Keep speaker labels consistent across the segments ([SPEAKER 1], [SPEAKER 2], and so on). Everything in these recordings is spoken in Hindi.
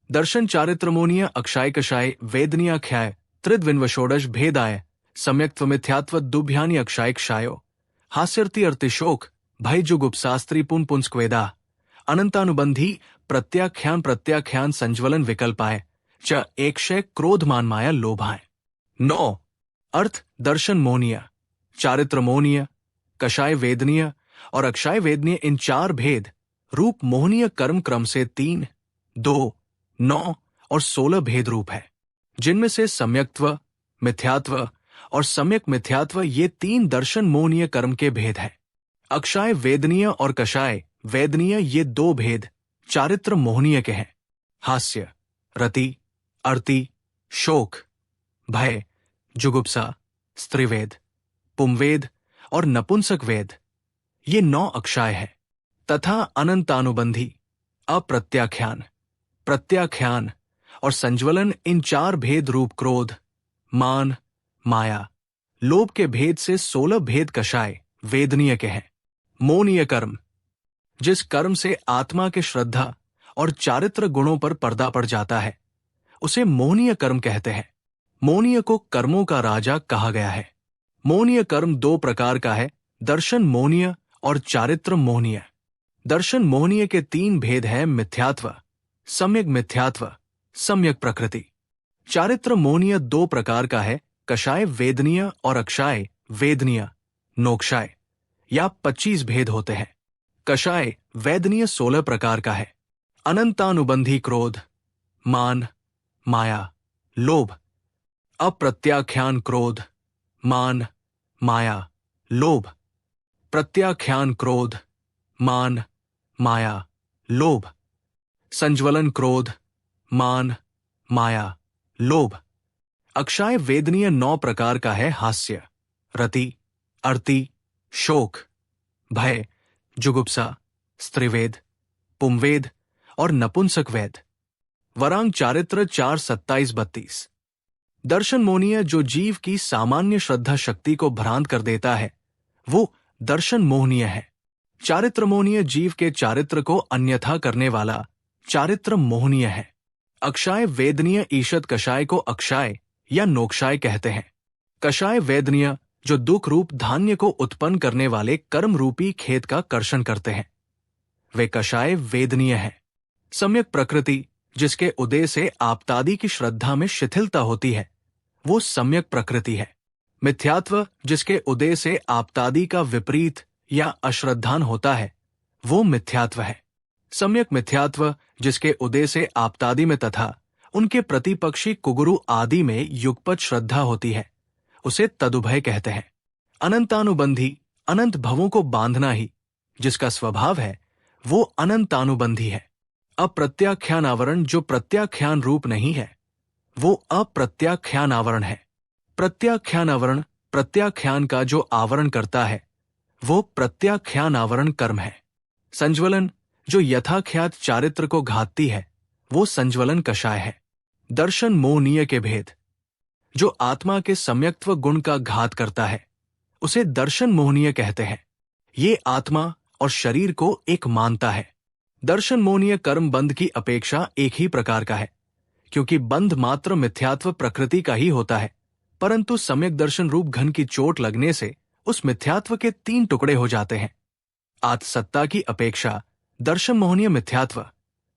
[SPEAKER 1] दर्शन चारित्रमोनीय अक्षाय कषाय वेदनीयाख्याय त्रिद्विन्वषोडश भेदाय सम्यक्त्व मिथ्यात्व दुभ्यानि अक्षाय क्षायो हास्यर्ति अर्तिशोक भय जुगुप्सास्त्री पुंस्क्वेदा अनंतानुबंधी प्रत्याख्यान संज्वलन विकल्पाय च एकशय क्रोधमान माया लोभाय। 9 अर्थ दर्शन मोनीय, चारित्र मोनीय, कषाय वेदनीय और अक्षाय वेदनीय इन 4 भेद रूप मोहनीय कर्म क्रम से 3, 2, 9 और 16 भेद रूप है, जिनमें से सम्यक्त्व, मिथ्यात्व और सम्यक मिथ्यात्व ये 3 दर्शन मोहनीय कर्म के भेद हैं। अक्षाय वेदनीय और कषाय वेदनीय ये 2 भेद चारित्र मोहनीय के हैं। हास्य, रति, अर्ति, शोक, भय, जुगुप्सा, स्त्रीवेद, पुंवेद और नपुंसक वेद ये 9 अक्षाय है तथा अनंतानुबंधी, अप्रत्याख्यान, प्रत्याख्यान और संज्वलन इन 4 भेद रूप क्रोध, मान, माया, लोभ के भेद से 16 भेद कषाय वेदनीय के हैं। मोनीय कर्म, जिस कर्म से आत्मा के श्रद्धा और चारित्र गुणों पर पर्दा पड़ जाता है उसे मोहनीय कर्म कहते हैं। मोहनीय को कर्मों का राजा कहा गया है। मोहनीय कर्म 2 प्रकार का है, दर्शन मोहनीय और चारित्र मोहनीय। दर्शन मोहनीय के 3 भेद हैं, मिथ्यात्व, सम्यक प्रकृति। चारित्र मोहनीय 2 प्रकार का है, कषाय वेदनीय और अक्षाय वेदनीय, नोक्षाय। या 25 भेद होते हैं। कषाय वेदनीय 16 प्रकार का है। अनंतानुबंधी क्रोध, मान, माया, लोभ, अप्रत्याख्यान क्रोध, मान, माया, लोभ, प्रत्याख्यान क्रोध, मान, माया, लोभ, संज्वलन क्रोध, मान, माया, लोभ। अक्षाय वेदनीय 9 प्रकार का है, हास्य, रति, अर्ति, शोक, भय, जुगुप्सा, स्त्रीवेद, पुंवेद और नपुंसक वेद। वरांग चारित्र 4, 27, 32। दर्शन मोहनीय जो जीव की सामान्य श्रद्धा शक्ति को भ्रांत कर देता है वो दर्शन मोहनीय है। चारित्र मोहनीय जीव के चारित्र को अन्यथा करने वाला चारित्र मोहनीय है। अक्षाय वेदनीय ईषद कषाय को अक्षाय या नोक्षाय कहते हैं। कषाय वेदनीय जो दुख रूप धान्य को उत्पन्न करने वाले कर्म रूपी खेत का कर्षण करते हैं वे कषाय वेदनीय है। सम्यक प्रकृति जिसके उदय से आपतादि की श्रद्धा में शिथिलता होती है वो सम्यक प्रकृति है। मिथ्यात्व जिसके उदय से आपतादि का विपरीत या अश्रद्धान होता है वो मिथ्यात्व है। सम्यक मिथ्यात्व जिसके उदय से आपतादि में तथा उनके प्रतिपक्षी कुगुरु आदि में युगपत श्रद्धा होती है उसे तदुभय कहते हैं। अनंतानुबंधी अनंत भवों को बांधना ही जिसका स्वभाव है वो अनंतानुबंधी है। अप्रत्याख्यान आवरण जो प्रत्याख्यान रूप नहीं है वो अप्रत्याख्यान आवरण है। प्रत्याख्यान आवरण प्रत्याख्यान का जो आवरण करता है वो प्रत्याख्यान आवरण कर्म है। संज्वलन जो यथाख्यात चारित्र को घातती है वो संज्वलन कषाय है। दर्शन मोहनीय के भेद जो आत्मा के सम्यक्त्व गुण का घात करता है उसे दर्शन मोहनीय कहते हैं। ये आत्मा और शरीर को एक मानता है। दर्शन मोहनीय कर्म बंध की अपेक्षा एक ही प्रकार का है क्योंकि बंध मात्र मिथ्यात्व प्रकृति का ही होता है, परंतु सम्यक दर्शन रूप घन की चोट लगने से उस मिथ्यात्व के 3 टुकड़े हो जाते हैं। आत्मसत्ता की अपेक्षा दर्शन मोहनीय मिथ्यात्व,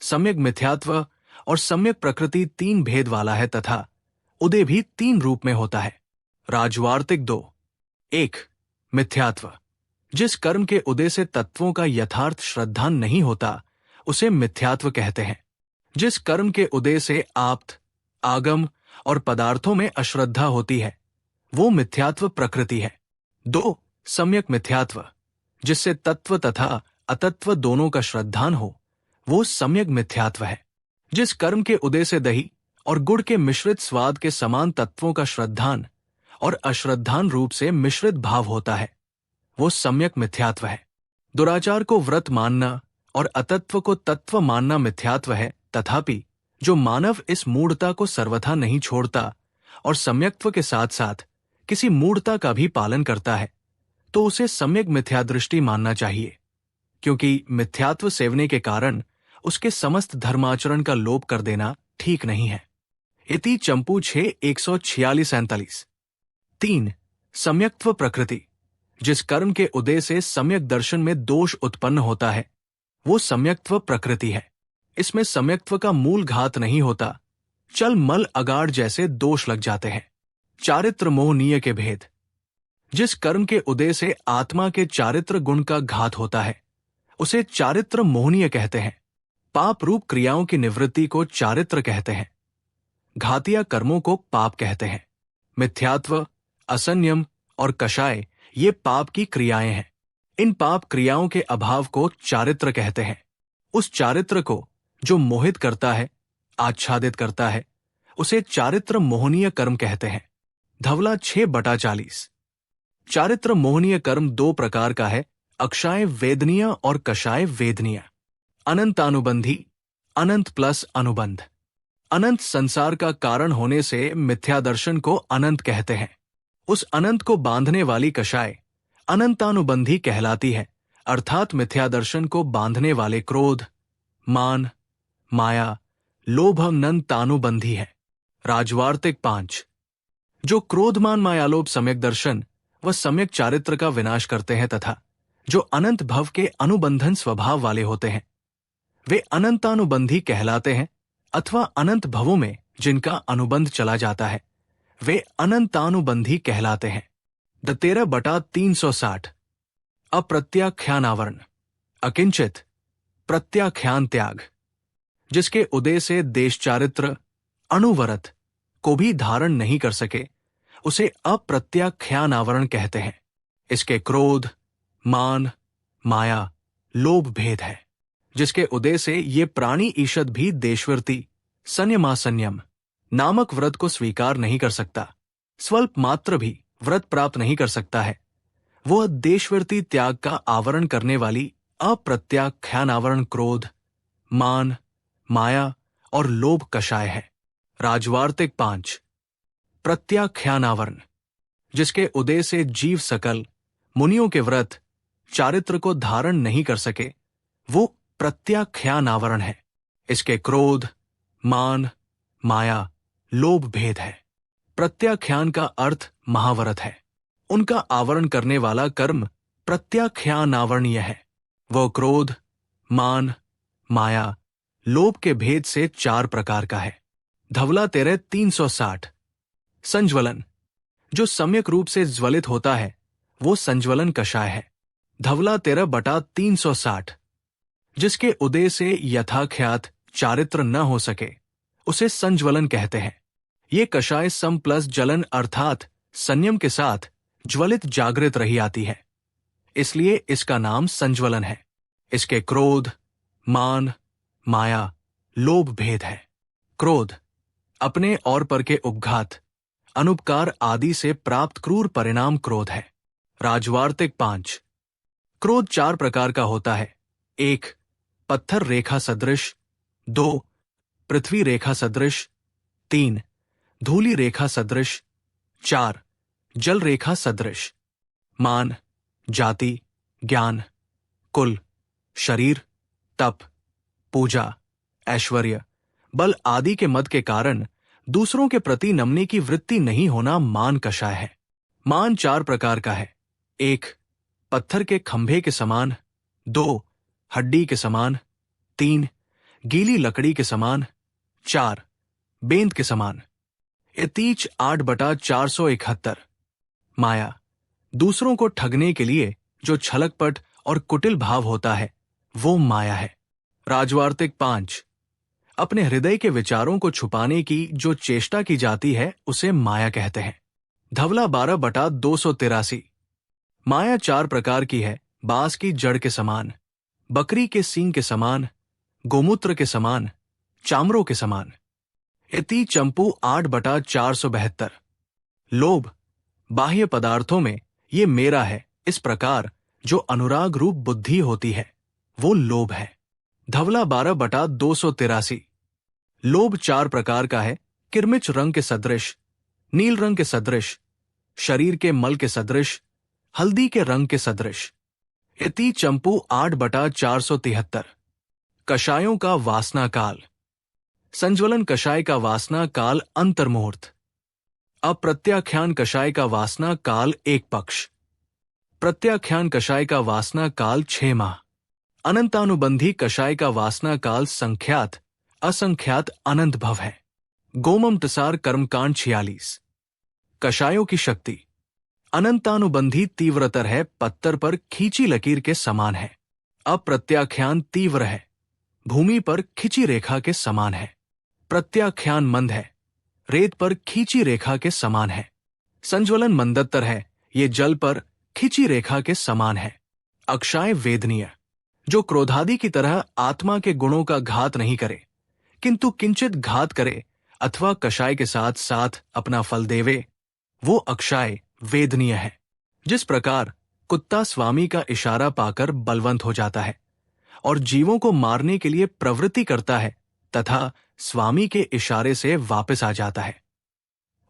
[SPEAKER 1] सम्यक मिथ्यात्व और सम्यक प्रकृति 3 भेद वाला है तथा उदय भी 3 रूप में होता है। राजवार्तिक 2। 1 मिथ्यात्व जिस कर्म के उदय से तत्वों का यथार्थ श्रद्धा नहीं होता उसे मिथ्यात्व कहते हैं। जिस कर्म के उदय से आप्त, आगम और पदार्थों में अश्रद्धा होती है वो मिथ्यात्व प्रकृति है। 2 सम्यक मिथ्यात्व जिससे तत्व तथा अतत्व दोनों का श्रद्धान हो वो सम्यक मिथ्यात्व है। जिस कर्म के उदय से दही और गुड़ के मिश्रित स्वाद के समान तत्वों का श्रद्धान और अश्रद्धान रूप से मिश्रित भाव होता है वो सम्यक मिथ्यात्व है। दुराचार को व्रत मानना और अतत्व को तत्व मानना मिथ्यात्व है, तथापि जो मानव इस मूढ़ता को सर्वथा नहीं छोड़ता और सम्यक्त्व के साथ साथ किसी मूढ़ता का भी पालन करता है तो उसे सम्यक मिथ्यादृष्टि मानना चाहिए, क्योंकि मिथ्यात्व सेवने के कारण उसके समस्त धर्माचरण का लोप कर देना ठीक नहीं है। इति चंपू 6:146-47। 3. सम्यक्त्व प्रकृति। जिस कर्म के उदय से सम्यक दर्शन में दोष उत्पन्न होता है वो सम्यक्त्व प्रकृति है। इसमें सम्यक्त्व का मूल घात नहीं होता, चल मल अगाड़ जैसे दोष लग जाते हैं। चारित्र मोहनीय के भेद। जिस कर्म के उदय से आत्मा के चारित्र गुण का घात होता है उसे चारित्र मोहनीय कहते हैं। पाप रूप क्रियाओं की निवृत्ति को चारित्र कहते हैं। घातिया कर्मों को पाप कहते हैं। मिथ्यात्व, असंयम और कषाय ये पाप की क्रियाएं हैं। इन पाप क्रियाओं के अभाव को चारित्र कहते हैं। उस चारित्र को जो मोहित करता है, आच्छादित करता है, उसे चारित्र मोहनीय कर्म कहते हैं। धवला 6/40। चारित्र मोहनीय कर्म दो प्रकार का है, अक्षाय वेदनीय और कषाय वेदनीय। अनंतानुबंधी, अनंत प्लस अनुबंध। अनंत संसार का कारण होने से मिथ्या दर्शन को अनंत कहते हैं। उस अनंत को बांधने वाली कषाय अनंतानुबंधी कहलाती है, अर्थात मिथ्या दर्शन को बांधने वाले क्रोध, मान, माया, लोभ अनंतानुबंधी है। राजवार्तिक 5। जो क्रोध, मान, माया, लोभ सम्यक दर्शन व सम्यक चारित्र का विनाश करते हैं तथा जो अनंत भव के अनुबंधन स्वभाव वाले होते हैं वे अनंतानुबंधी कहलाते हैं, अथवा अनंत भवों में जिनका अनुबंध चला जाता है वे अनंतानुबंधी कहलाते हैं। 13/360। अप्रत्याख्यानावरण। अकिंचित, प्रत्याख्यान त्याग। जिसके उदय से देश चारित्र, अणुवरत को भी धारण नहीं कर सके उसे अप्रत्याख्यानावरण कहते हैं। इसके क्रोध, मान, माया, लोभ भेद है। जिसके उदय से ये प्राणी ईषद भी देशवर्ती, संयमासंयम नामक व्रत को स्वीकार नहीं कर सकता, स्वल्प मात्र भी व्रत प्राप्त नहीं कर सकता है, वह देशवर्ती त्याग का आवरण करने वाली अप्रत्याख्यानावरण क्रोध, मान, माया और लोभ कषाय है। राजवार्तिक 5। प्रत्याख्यानावरण। जिसके उदय से जीव सकल मुनियों के व्रत चारित्र को धारण नहीं कर सके वो प्रत्याख्यानावरण है। इसके क्रोध, मान, माया, लोभ भेद है। प्रत्याख्यान का अर्थ महावरत है। उनका आवरण करने वाला कर्म प्रत्याख्यानावरणीय है। वह क्रोध, मान, माया, लोभ के भेद से 4 प्रकार का है। धवला 13/360। संज्वलन। जो सम्यक रूप से ज्वलित होता है वो संज्वलन कषाय है। धवला 13/360। जिसके उदय से यथाख्यात चारित्र न हो सके उसे संज्वलन कहते हैं। ये कषाय सम प्लस जलन अर्थात संयम के साथ ज्वलित जागृत रही आती है, इसलिए इसका नाम संज्वलन है। इसके क्रोध, मान, माया, लोभ भेद है। क्रोध अपने और पर के उपघात, अनुपकार आदि से प्राप्त क्रूर परिणाम क्रोध है। राजवार्तिक 5। क्रोध 4 प्रकार का होता है। 1. पत्थर रेखा सदृश। 2. पृथ्वी रेखा सदृश। 3. धूलि रेखा सदृश। 4. जल रेखा सदृश। मान, जाति, ज्ञान, कुल, शरीर, तप, पूजा, ऐश्वर्य, बल आदि के मद के कारण दूसरों के प्रति नमने की वृत्ति नहीं होना मान कषाय है। मान 4 प्रकार का है। 1. पत्थर के खंभे के समान। 2. हड्डी के समान। 3. गीली लकड़ी के समान। 4. बेंत के समान। यतीच 8/471। माया। दूसरों को ठगने के लिए जो छलकपट और कुटिल भाव होता है वो माया है। राजवार्तिक 5। अपने हृदय के विचारों को छुपाने की जो चेष्टा की जाती है उसे माया कहते हैं। धवला 12/283। माया 4 प्रकार की है। बांस की जड़ के समान, बकरी के सींग के समान, गोमूत्र के समान, चामरों के समान। इति चंपू 8/472। लोभ। बाह्य पदार्थों में ये मेरा है इस प्रकार जो अनुराग रूप बुद्धि होती है वो लोभ है। धवला 12/283। लोभ 4 प्रकार का है। किरमिच रंग के सदृश, नील रंग के सदृश, शरीर के मल के सदृश, हल्दी के रंग के सदृश। इति चंपू 8/473। कषायों का वासना काल। संज्वलन कषाय का वासना काल अंतर्मुहूर्त। अप्रत्याख्यान कषाय का वासना काल एक पक्ष। प्रत्याख्यान कषाय का वासना काल 6 माह। अनंतानुबंधी कषाय का वासना काल संख्यात असंख्यात अनंत भव है। गोमंतसार कर्मकांड 46। कषायों की शक्ति। अनंतानुबंधी तीव्रतर है, पत्थर पर खींची लकीर के समान है। अप्रत्याख्यान तीव्र है, भूमि पर खिंची रेखा के समान है। प्रत्याख्यान मंद है, रेत पर खींची रेखा के समान है। संज्वलन मंदतर है, ये जल पर खिंची रेखा के समान है। अक्षाय वेदनीय, जो क्रोधादि की तरह आत्मा के गुणों का घात नहीं करे, किंतु किंचित घात करे अथवा कषाय के साथ साथ अपना फल देवे, वो अक्षाय वेदनीय है। जिस प्रकार कुत्ता स्वामी का इशारा पाकर बलवंत हो जाता है और जीवों को मारने के लिए प्रवृत्ति करता है तथा स्वामी के इशारे से वापस आ जाता है,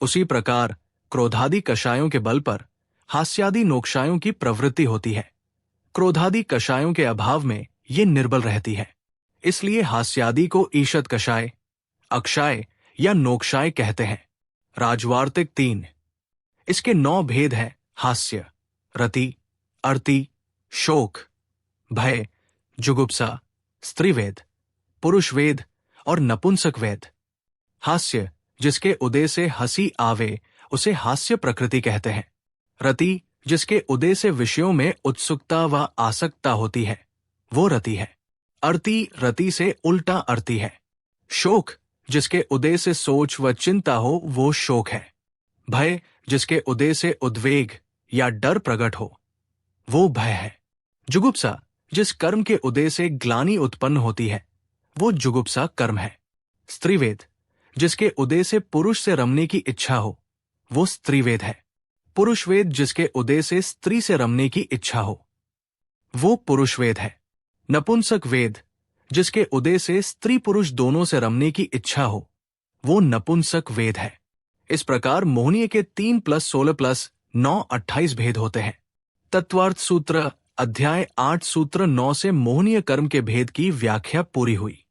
[SPEAKER 1] उसी प्रकार क्रोधादि कषायों के बल पर हास्यादि नोक्षायों की प्रवृत्ति होती है। क्रोधादि कषायों के अभाव में ये निर्बल रहती है, इसलिए हास्यादि को ईषद कषाय, अक्षाय या नोक्षाय कहते हैं। राजवार्तिक 3। इसके 9 भेद हैं: हास्य, रति, अर्ति, शोक, भय, जुगुप्सा, स्त्रीवेद, पुरुषवेद और नपुंसक वेद। हास्य, जिसके उदय से हंसी आवे, उसे हास्य प्रकृति कहते हैं। रति, जिसके उदय से विषयों में उत्सुकता व आसक्ता होती है, वो रति है। अर्ति, रति से उल्टा अर्ति है। शोक, जिसके उदय से सोच व चिंता हो, वो शोक है। भय, जिसके उदय से उद्वेग या डर प्रकट हो, वो भय है। जुगुप्सा, जिस कर्म के उदय से ग्लानि उत्पन्न होती है, वो जुगुप्सा कर्म है। स्त्रीवेद, जिसके उदय से पुरुष से रमने की इच्छा हो, वो स्त्रीवेद है। पुरुषवेद, जिसके उदय से स्त्री से रमने की इच्छा हो, वो पुरुषवेद है। नपुंसक वेद, जिसके उदय से स्त्री पुरुष दोनों से रमने की इच्छा हो, वो नपुंसक वेद है। इस प्रकार मोहनीय के 3 + 16 + 9 28 भेद होते हैं। तत्वार्थ सूत्र अध्याय 8 सूत्र 9 से मोहनीय कर्म के भेद की व्याख्या पूरी हुई।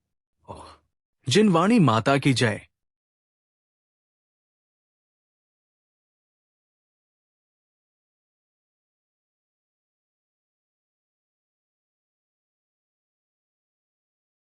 [SPEAKER 1] जिन वाणी माता की जय।